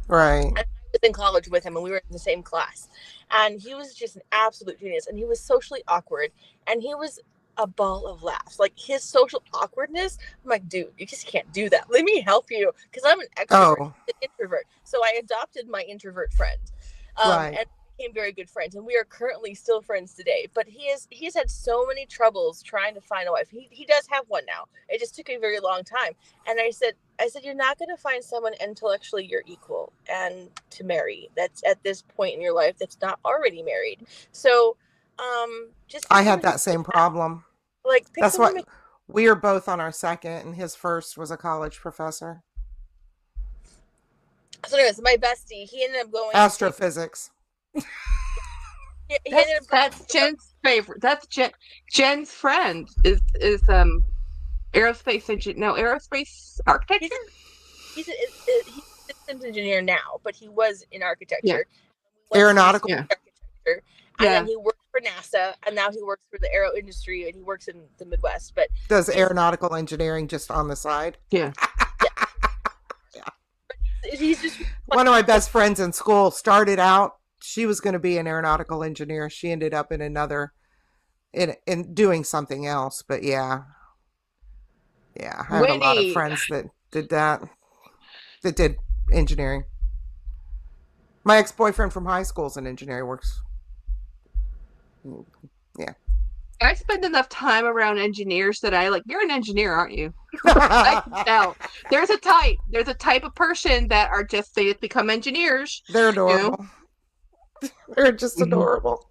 Right. And I was in college with him, and we were in the same class. And he was just an absolute genius, and he was socially awkward, and he was a ball of laughs. Like, his social awkwardness, I'm like, dude, you just can't do that. Let me help you, because I'm an extrovert, an introvert. So I adopted my introvert friend, Right. and became very good friends, and we are currently still friends today. But he's had so many troubles trying to find a wife. He does have one now. It just took a very long time. And I said, you're not going to find someone intellectually your equal and to marry. That's at this point in your life that's not already married. So, just I had that same problem. Like, that's what we are both on our second, and his first was a college professor. So, anyways, my bestie, he ended up going astrophysics. That's Jen's favorite. That's Jen's friend is aerospace engineer. No, aerospace architecture. He's a systems engineer now, but he was in architecture. Yeah. Aeronautical architecture. And then he worked for NASA, and now he works for the aero industry, and he works in the Midwest. But does aeronautical engineering just on the side. Yeah. He's just one of my best friends in school started out. She was going to be an aeronautical engineer. She ended up in another, in doing something else. But yeah, I have a lot of friends that did that did engineering. My ex-boyfriend from high school is an engineer. Works. Yeah. I spend enough time around engineers that you're an engineer, aren't you? I can tell. There's a type of person that are just, they just become engineers. They're adorable. They're just adorable.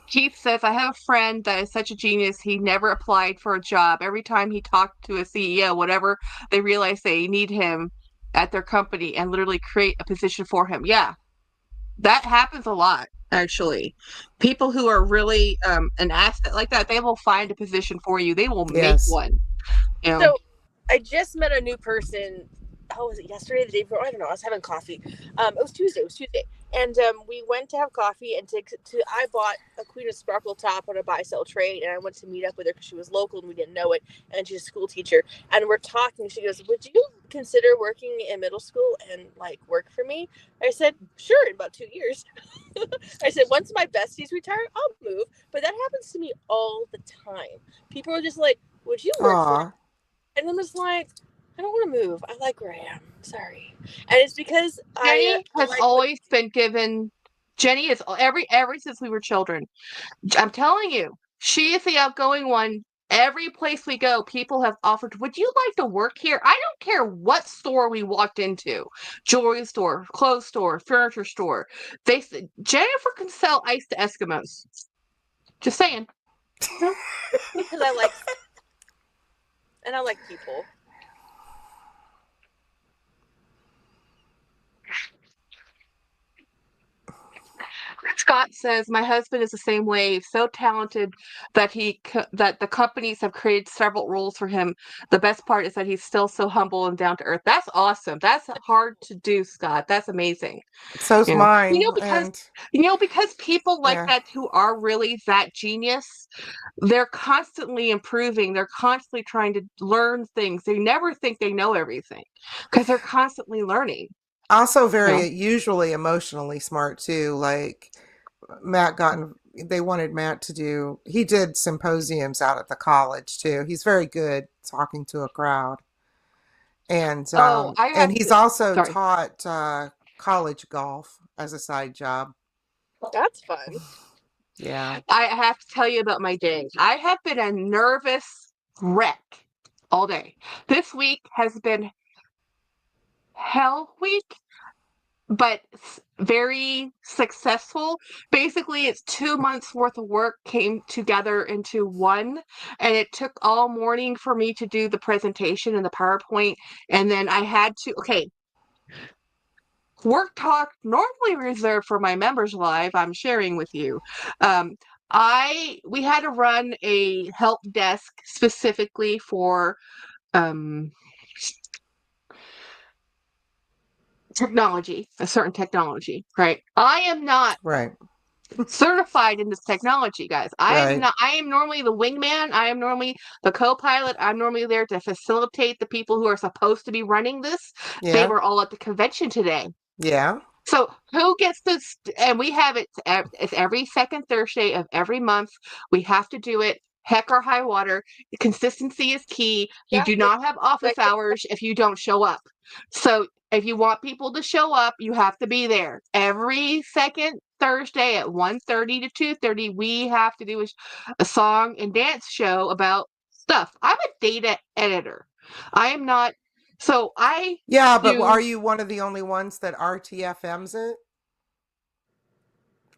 Keith says, I have a friend that is such a genius. He never applied for a job. Every time he talked to a CEO, whatever, they realize they need him at their company and literally create a position for him. Yeah. That happens a lot, actually. People who are really an asset like that, they will find a position for you. They will make one. So I just met a new person. Oh, was it yesterday? The day before? I don't know. I was having coffee. It was Tuesday. And we went to have coffee, and I bought a Queen of Sparkle top on a buy-sell trade, and I went to meet up with her because she was local and we didn't know it, and she's a school teacher. And we're talking. She goes, "Would you consider working in middle school and like work for me? I said, sure, in about 2 years. I said, once my besties retire, I'll move. But that happens to me all the time. People are just like, would you work for me? Aw. And I'm just like, I don't want to move. I like where I am. Sorry. And it's because Jenny has like always been given. Jenny is every since we were children. I'm telling you, she is the outgoing one. Every place we go, people have offered, would you like to work here? I don't care what store we walked into, jewelry store, clothes store, furniture store. They said, Jennifer can sell ice to Eskimos. Just saying. because I like people. Scott says, my husband is the same way, so talented that that the companies have created several roles for him. The best part is that he's still so humble and down to earth. That's awesome. That's hard to do, Scott. That's amazing. So's You know, mine. because And because people like yeah. that who are really that genius, they're constantly improving. They're constantly trying to learn things. They never think they know everything because they're constantly learning. Also You know? very usually emotionally smart too. Like they wanted Matt to do, he did symposiums out at the college too. He's very good talking to a crowd. And Oh, I have he's to. also Sorry. taught college golf as a side job. That's fun. Yeah. I have to tell you about my day. I have been a nervous wreck all day. This week has been hell week, but very successful. Basically, it's 2 months worth of work came together into one, and it took all morning for me to do the presentation and the PowerPoint, and then I had to, okay, work talk normally reserved for my members live, I'm sharing with you. We had to run a help desk specifically for technology, a certain technology, right? I am not Right. certified in this technology, guys. I am Right. not. I am normally the wingman. I am normally the co-pilot. I'm normally there to facilitate the people who are supposed to be running this. They Yeah. were all at the convention today. Yeah. So who gets this? And we have it. It's every second Thursday of every month. We have to do it. Heck or high water. Consistency is key. You Yeah, do not have office hours if you don't show up. So if you want people to show up, you have to be there every second Thursday at 1:30 to 2:30. We have to do a song and dance show about stuff. I'm a data editor. I am not. So I Yeah, but do are you one of the only ones that RTFMs it?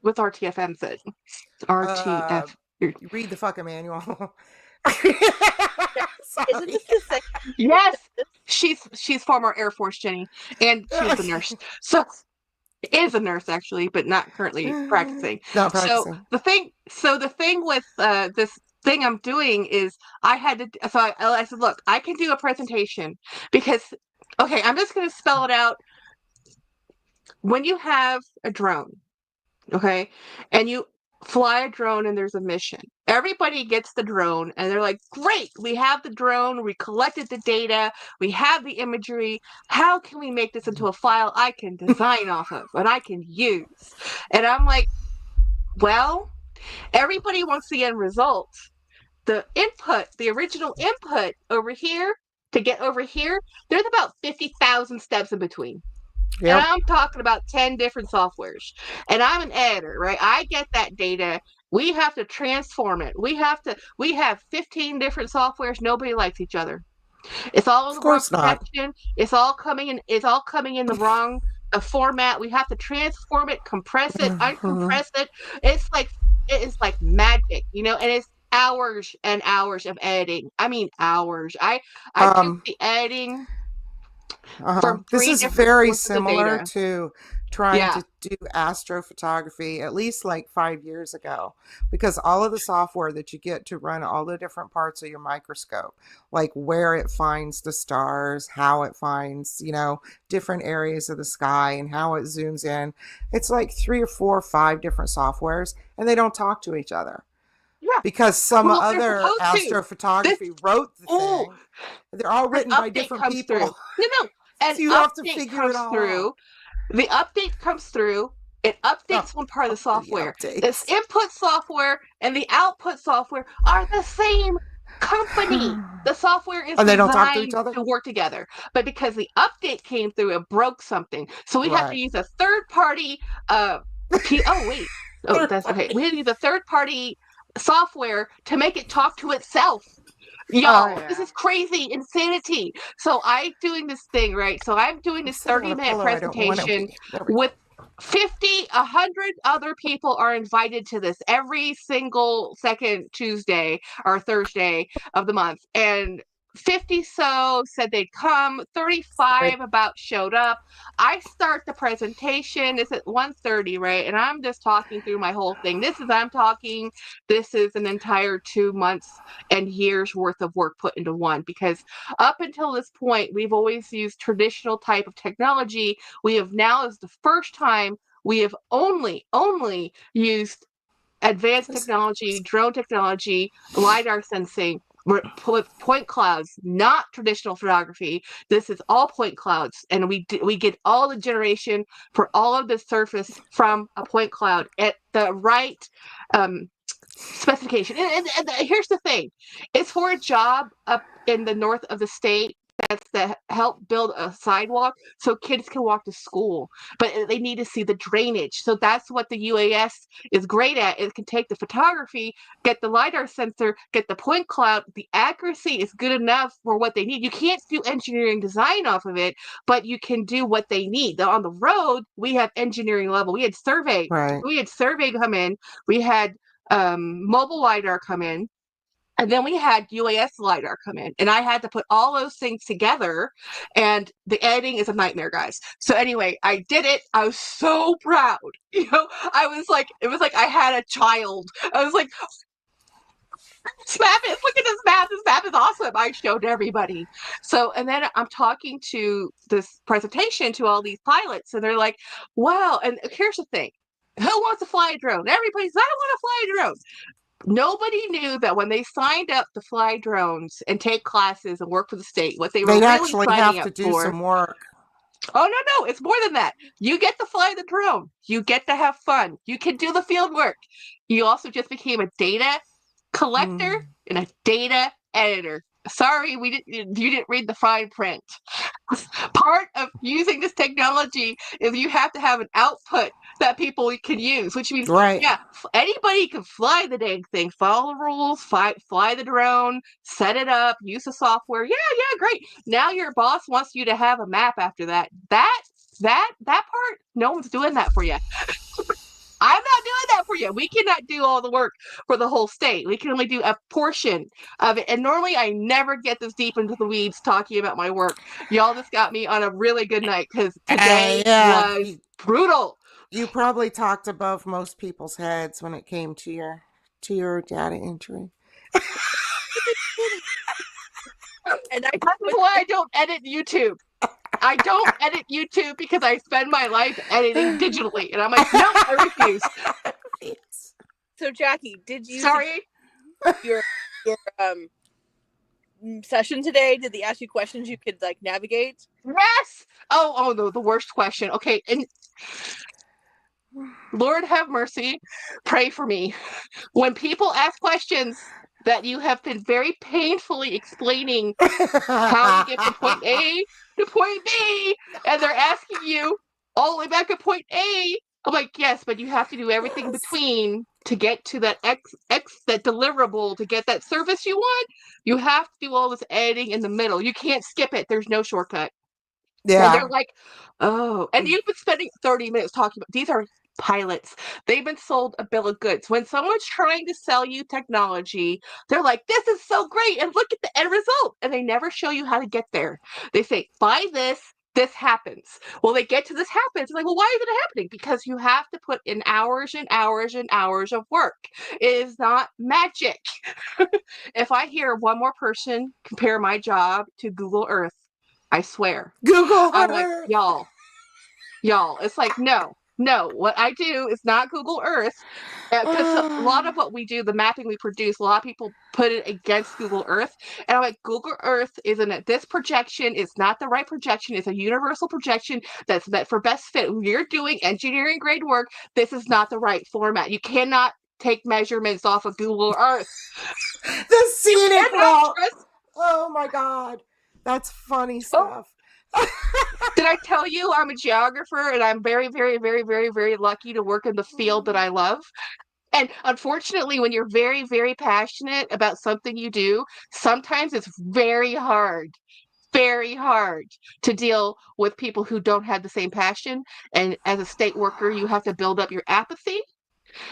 with RTFMs it. Uh, RTF. you read the fucking manual. isn't Sorry. this the second? Yes, she's former Air Force, Jenny, and she was a nurse. So is a nurse actually, but not currently practicing. Not So practicing. the thing with this thing I'm doing is I had to. So I said, look, I can do a presentation because okay, I'm just going to spell it out. When you have a drone, okay, and you fly a drone and there's a mission. Everybody gets the drone and they're like, great, we have the drone, we collected the data, we have the imagery. How can we make this into a file I can design off of and I can use? And I'm like, well, everybody wants the end result. The input, the original input over here to get over here, there's about 50,000 steps in between. And Yep. I'm talking about 10 different softwares. And I'm an editor, right? I get that data. We have to transform it. We have 15 different softwares. Nobody likes each other. It's all in Of the wrong course not. protection. It's all coming in the wrong format. We have to transform it, compress it, Mhm. uncompress it. It is like magic, and it's hours and hours of editing. I mean hours. I took Um, the editing from This 3 is different very sources of similar data. to trying Yeah. to do astrophotography at least like 5 years ago, because all of the software that you get to run all the different parts of your microscope, like where it finds the stars, how it finds, different areas of the sky and how it zooms in. It's like 3 or 4 or 5 different softwares and they don't talk to each other Yeah. because some Well, they're other supposed to. This astrophotography wrote the oh, thing. they're all an written by update different comes through. people. No, an So you have to update figure it comes all through. out. The update comes through. It updates one part of the The software. This updates. input software and the output software are the same company. The software is And they don't talk to each designed other? to work together. But because the update came through, it broke something. So we have to Right. use a third party oh wait. Oh, that's okay. We had to use a third party software to make it talk to itself. Y'all, Oh, this yeah. is crazy insanity. So I'm doing this thing, right? So I'm doing I'm this sitting on a 30-minute pillow I don't want to presentation be. There we go. with 50, 100 other people are invited to this every single second Tuesday or Thursday of the month. And 50 so said they'd come, 35 about showed up. I start the presentation. It's at 1:30, right? And I'm just talking through my whole thing. This is an entire 2 months and years worth of work put into one, because up until this point, we've always used traditional type of technology. We have now, is the first time we have only used advanced technology, drone technology, LiDAR sensing, point clouds, not traditional photography. This is all point clouds, and we get all the generation for all of the surface from a point cloud at the right specification. And here's the thing: it's for a job up in the north of the state. That's to help build a sidewalk so kids can walk to school, but they need to see the drainage. So that's what the UAS is great at. It can take the photography, get the LiDAR sensor, get the point cloud. The accuracy is good enough for what they need. You can't do engineering design off of it, but you can do what they need. On the road, we have engineering level. We had survey. Right. We had survey come in. We had mobile LiDAR come in. And then we had UAS LiDAR come in, and I had to put all those things together, and the editing is a nightmare, guys. So anyway, I did it. I was so proud. I was like, it was like I had a child. I was like, this map is, look at this map. This map is awesome. I showed everybody. So, and then I'm talking to this presentation to all these pilots, and they're like, wow. And here's the thing. Who wants to fly a drone? Everybody's, I want to fly a drone. Nobody knew that when they signed up to fly drones and take classes and work for the state, what they were They'd really actually signing have up to do for. some work. Oh, no, it's more than that. You get to fly the drone. You get to have fun. You can do the field work. You also just became a data collector and a data editor. Sorry, you didn't read the fine print. Part of using this technology is you have to have an output that people can use, which means, Right. yeah, anybody can fly the dang thing, follow the rules, fly the drone, set it up, use the software. Yeah, great. Now your boss wants you to have a map after that. That part, no one's doing that for you. I'm not doing that for you. We cannot do all the work for the whole state. We can only do a portion of it. And normally I never get this deep into the weeds talking about my work. Y'all just got me on a really good night because today was brutal. You probably talked above most people's heads when it came to your data entry. And that's why I don't edit YouTube. I don't edit YouTube because I spend my life editing digitally. And I'm like, no, I refuse. So, Jackie, did you Sorry? Your session today? Did they ask you questions you could like navigate? Yes. Oh no, the worst question. Okay, and Lord have mercy, pray for me. When people ask questions that you have been very painfully explaining how you get from point A to point B, and they're asking you all the way back to point A, I'm like, yes, but you have to do everything in between to get to that that deliverable, to get that service you want. You have to do all this editing in the middle. You can't skip it. There's no shortcut. Yeah. And they're like, oh, and you've been spending 30 minutes talking about, these are pilots. They've been sold a bill of goods. When someone's trying to sell you technology, they're like, this is so great, and look at the end result. And they never show you how to get there. They say, buy this, this happens. Well, they get to this happens. It's like, well, why is it happening? Because you have to put in hours and hours and hours of work. It is not magic. If I hear one more person compare my job to Google Earth, I swear. Google I'm Earth. like, y'all, it's like, no, No, what I do is not Google Earth. Because a lot of what we do, the mapping we produce, a lot of people put it against Google Earth. And I'm like, Google Earth isn't it? This projection is not the right projection. It's a universal projection that's meant for best fit. When you're doing engineering grade work, this is not the right format. You cannot take measurements off of Google Earth. The scenic route. Trust. Oh my God. That's funny Oh, stuff. did I tell you I'm a geographer and I'm very, very, very, very, very lucky to work in the field that I love? And unfortunately, when you're very, very passionate about something you do, sometimes it's very hard to deal with people who don't have the same passion. And as a state worker, you have to build up your apathy.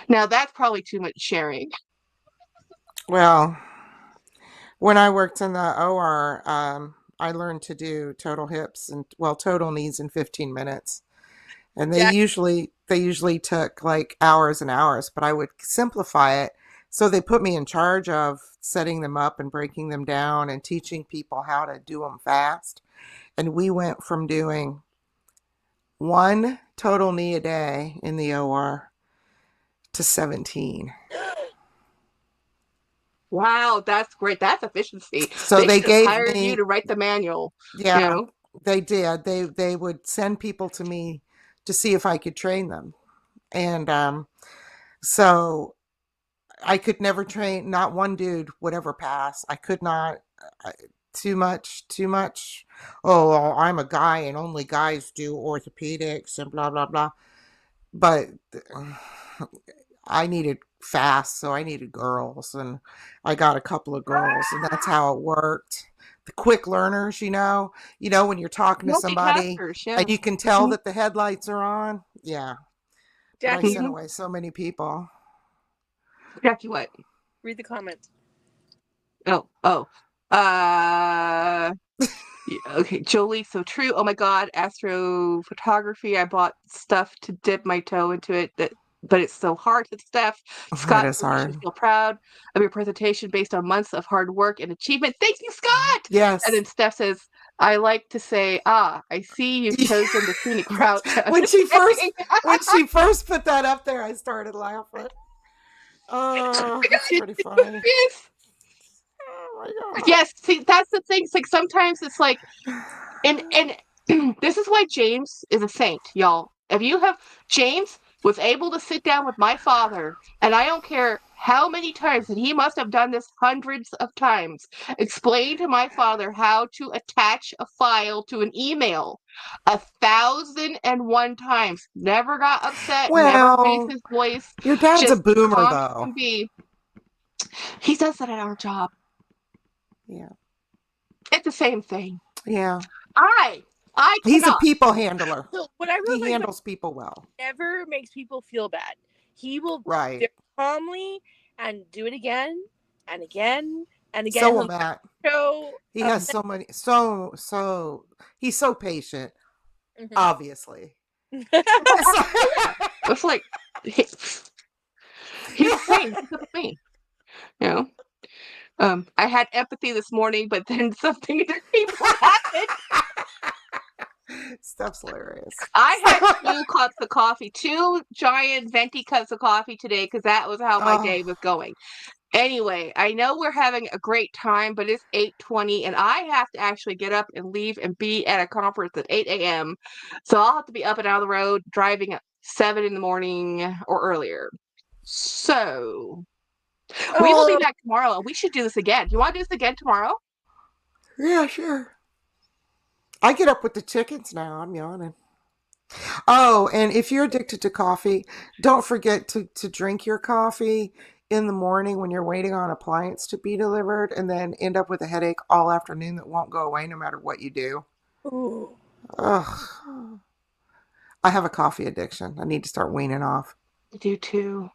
Now, that's probably too much sharing. Well, when I worked in the OR, I learned to do total hips and total knees in 15 minutes. And they Yeah. usually took like hours and hours, but I would simplify it. So they put me in charge of setting them up and breaking them down and teaching people how to do them fast. And we went from doing one total knee a day in the OR to 17. Wow, that's great. That's efficiency. So They they should have gave hired you me, to write the manual, you yeah, know? they did. They would send people to me to see if I could train them. And so I could never train, not one dude would ever pass. I could not, too much. Oh, well, I'm a guy and only guys do orthopedics and blah, blah, blah. But I needed fast, so I needed girls, and I got a couple of girls, and that's how it worked. The quick learners, when you're talking to somebody Multitaskers, yeah. and you can tell that the headlights are on. Yeah. But I Jackie, sent away so many people. Jackie, what? read the comments. Oh. Okay, Jolie, so true. Oh my God, astrophotography. I bought stuff to dip my toe into it, but it's so hard. It's Steph. It Scott, is you should hard. feel proud of your presentation based on months of hard work and achievement. Thank you, Scott. And Yes. then Steph says, I like to say, I see you've chosen the scenic route. when she first put that up there, I started laughing. Oh, that's pretty funny. Yes. Oh my God. Yes, see, that's the thing. It's like sometimes it's like, and this is why James is a saint, y'all. If you have James was able to sit down with my father, and I don't care how many times, and he must have done this hundreds of times, explain to my father how to attach a file to an email 1,001 times. Never got upset, never raised Well, his voice, your dad's a just boomer, calm as though. can be. He does that at our job. Yeah. It's the same thing. Yeah. I He's a cannot. people handler. So what I really He like handles people well. never makes people feel bad. He will Right. very calmly and do it again and again and again. So will Matt. Show He has so many, he's so patient, obviously. It's like he's the same. He's with me. You know. I had empathy this morning, but then something people happened. Steph's hilarious. I had 2 cups of coffee, 2 giant venti cups of coffee today, because that was how my day was going. Anyway, I know we're having a great time, but it's 8:20, and I have to actually get up and leave and be at a conference at 8 a.m. So I'll have to be up and out of the road, driving at 7 in the morning or earlier. So we will be back tomorrow, and we should do this again. Do you want to do this again tomorrow? Yeah, sure. I get up with the chickens now. I'm yawning. Oh, and if you're addicted to coffee, don't forget to drink your coffee in the morning when you're waiting on appliance to be delivered, and then end up with a headache all afternoon that won't go away no matter what you do. Ooh. Ugh. I have a coffee addiction. I need to start weaning off. I do too.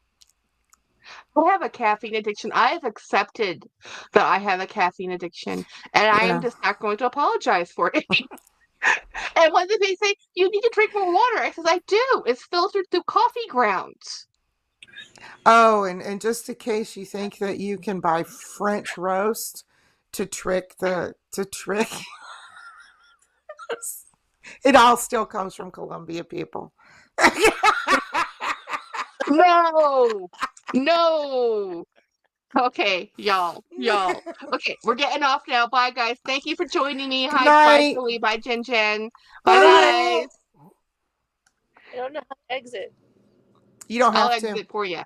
I have a caffeine addiction. I have accepted that I have a caffeine addiction, and I am just not going to apologize for it. And when they say, you need to drink more water, I says, I do. It's filtered through coffee grounds. Oh, and just in case you think that you can buy French roast to trick it all still comes from Colombia, people. No, no. Okay, y'all. Okay, we're getting off now. Bye, guys. Thank you for joining me. Good Hi, bye, night. Julie. Bye, Jen Jen. Bye, Bye. guys. I don't know how to exit. You don't I'll have to. exit for you.